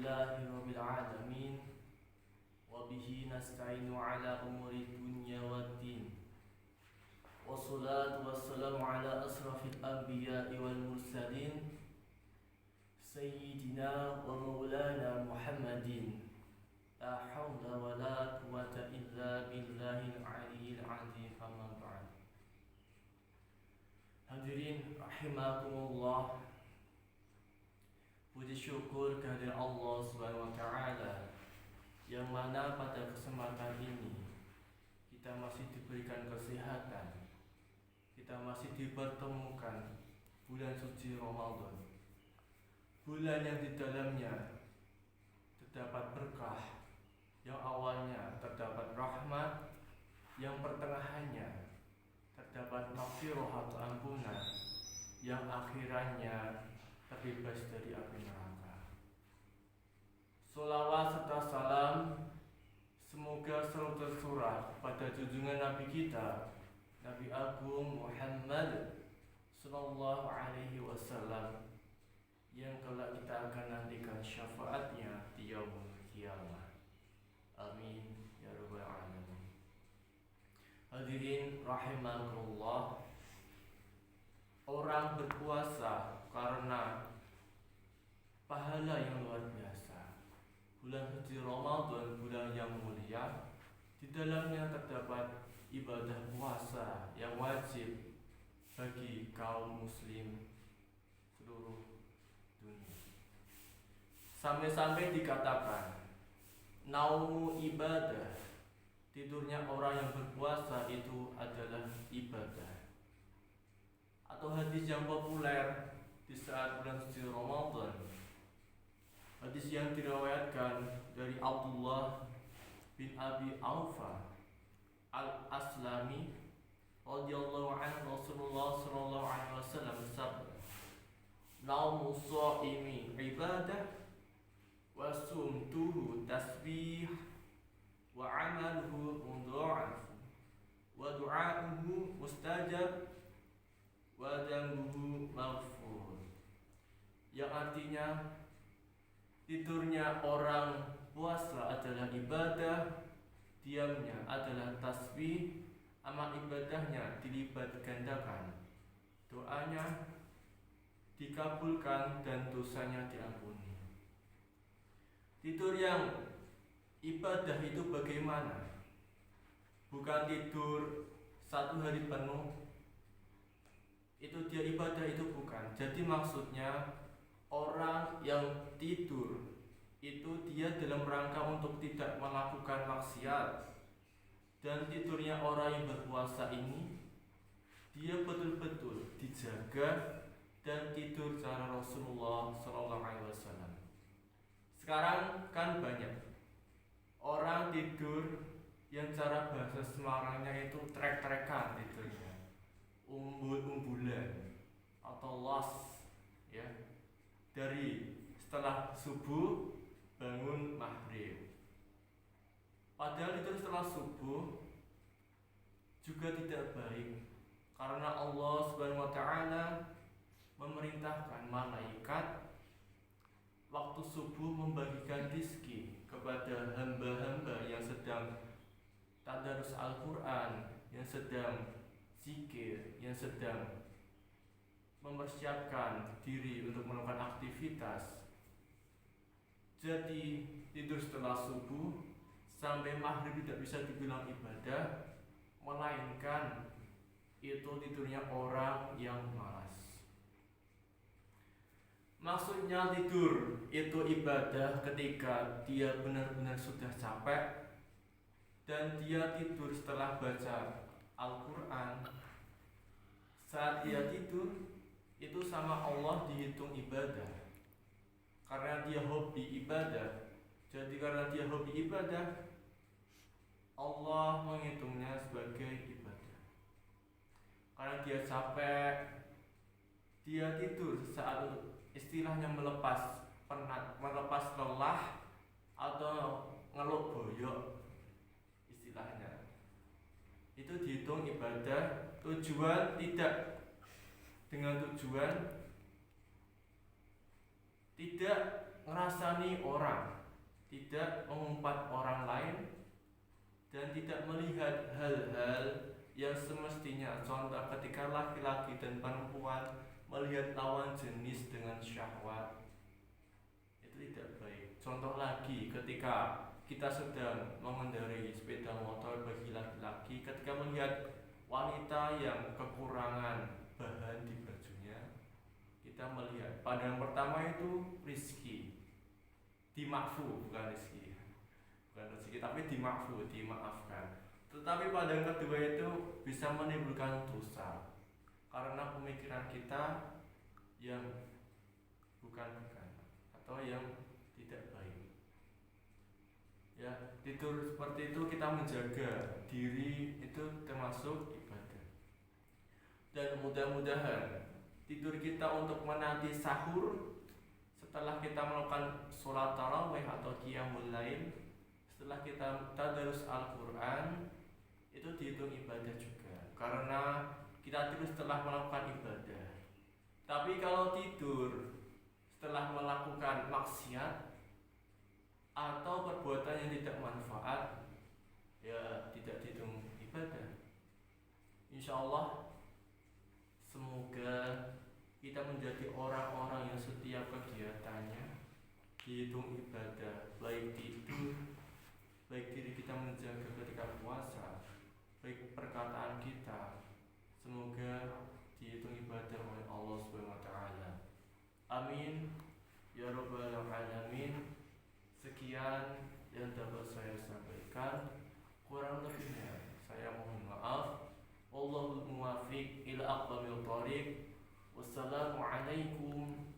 Alhamdulillahi Rabbil Alamin. Wabihi nasta'inu ala umuri dunya waddin. Wassalatu wassalamu ala asrafil anbiya'i wal mursalin, Sayyidina wa maulana Muhammadin. La hawla wa la quwwata illa billahil aliyyil azim. Amma ba'd. Hadirin rahimakumullah, puji syukur kehadirat Allah Subhanahu wa taala yang mana pada kesempatan ini kita masih diberikan kesehatan, kita masih dipertemukan bulan suci Ramadan, bulan yang di dalamnya terdapat berkah, yang awalnya terdapat rahmat, yang pertengahannya terdapat maghfirah atau ampunan, yang akhirannya terbebas dari api neraka. Sholawat serta salam semoga selalu tercurah pada junjungan Nabi kita, Nabi Agung Muhammad Sallallahu Alaihi Wasallam, yang kelak kita akan nantikan syafaatnya di yaumul qiyamah. Amin ya rabbal alamin. Hadirin rahimakumullah, orang berpuasa karena pahala yang luar biasa. Bulan suci Ramadan, bulan yang mulia, di dalamnya terdapat ibadah puasa yang wajib bagi kaum muslim seluruh dunia. Sampai-sampai dikatakan naumu ibadah, tidurnya orang yang berpuasa itu adalah ibadah. Atau hadis yang populer di saat bulan suci Ramadan, hadis yang diriwayatkan dari Abdullah bin Abi Aufa al-Aslami radhiyallahu anhu, Rasulullah sallallahu alaihi wasallam bersabda, naumu shaimi ibadah wa sumtuhu tasbih wa amaluhu mudha'af wa du'a'uhu mustajab wa dzambuhu maghfur. Yang artinya tidurnya orang puasa adalah ibadah, diamnya adalah tasbih, amal ibadahnya dilipat gandakan, doanya dikabulkan dan dosanya diampuni. Tidur yang ibadah itu bagaimana? Bukan tidur satu hari penuh, itu dia ibadah, itu bukan. Jadi maksudnya orang yang tidur itu dia dalam rangka untuk tidak melakukan maksiat. Dan tidurnya orang yang berpuasa ini dia betul-betul dijaga dan tidur cara Rasulullah SAW. Sekarang kan banyak orang tidur yang cara bahasa Semarangnya itu trek-trekan tidurnya, umbul-umbulan atau los, ya, dari setelah subuh bangun maghrib. Padahal itu setelah subuh juga tidak baik, karena Allah Subhanahu wa taala memerintahkan malaikat waktu subuh membagikan rizki kepada hamba-hamba yang sedang tadarus Al-Quran, yang sedang zikir, yang sedang mempersiapkan diri untuk melakukan aktivitas. Jadi tidur setelah subuh sampai maghrib tidak bisa dibilang ibadah, melainkan itu tidurnya orang yang malas. Maksudnya tidur itu ibadah ketika dia benar-benar sudah capek dan dia tidur setelah baca Al-Quran. Saat dia tidur itu sama Allah dihitung ibadah, karena dia hobi ibadah. Jadi karena dia hobi ibadah, Allah menghitungnya sebagai ibadah. Karena dia capek, dia tidur saat istilahnya melepas penat, melepas lelah, atau ngeluh boyok istilahnya, itu dihitung ibadah. Tujuan tidak dengan tujuan tidak ngerasani orang, tidak mengumpat orang lain, dan tidak melihat hal-hal yang semestinya. Contoh ketika laki-laki dan perempuan melihat lawan jenis dengan syahwat, itu tidak baik. Contoh lagi ketika kita sedang mengendarai sepeda motor bagi laki-laki, ketika melihat wanita yang kekurangan bahan di bajunya, kita melihat pandangan pertama itu rizki, dimakfu, bukan rizki, tapi dimakfu, dimaafkan. Tetapi pandangan kedua itu bisa menimbulkan dosa karena pemikiran kita yang bukan-bukan atau yang tidak baik. Ya, tidur seperti itu kita menjaga diri itu termasuk ibadah. Dan mudah-mudahan tidur kita untuk menanti sahur setelah kita melakukan sholat tarawih atau qiyamul lail, setelah kita tadarus Al-Quran, itu dihitung ibadah juga karena kita tidur setelah melakukan ibadah. Tapi kalau tidur setelah melakukan maksiat atau perbuatan yang tidak manfaat, ya tidak dihitung ibadah. Insya Allah semoga kita menjadi orang-orang yang setiap kegiatannya dihitung ibadah, baik tidur, baik diri kita menjaga ketika puasa, baik perkataan kita, semoga dihitung ibadah oleh Allah Subhanahu wa taala. Amin ya rabbal alamin. Sekian yang dapat saya sampaikan, kurang lebihnya saya mohon maaf. Wallahul muwaffiq ila aqwamil thoriq. Wassalamualaikum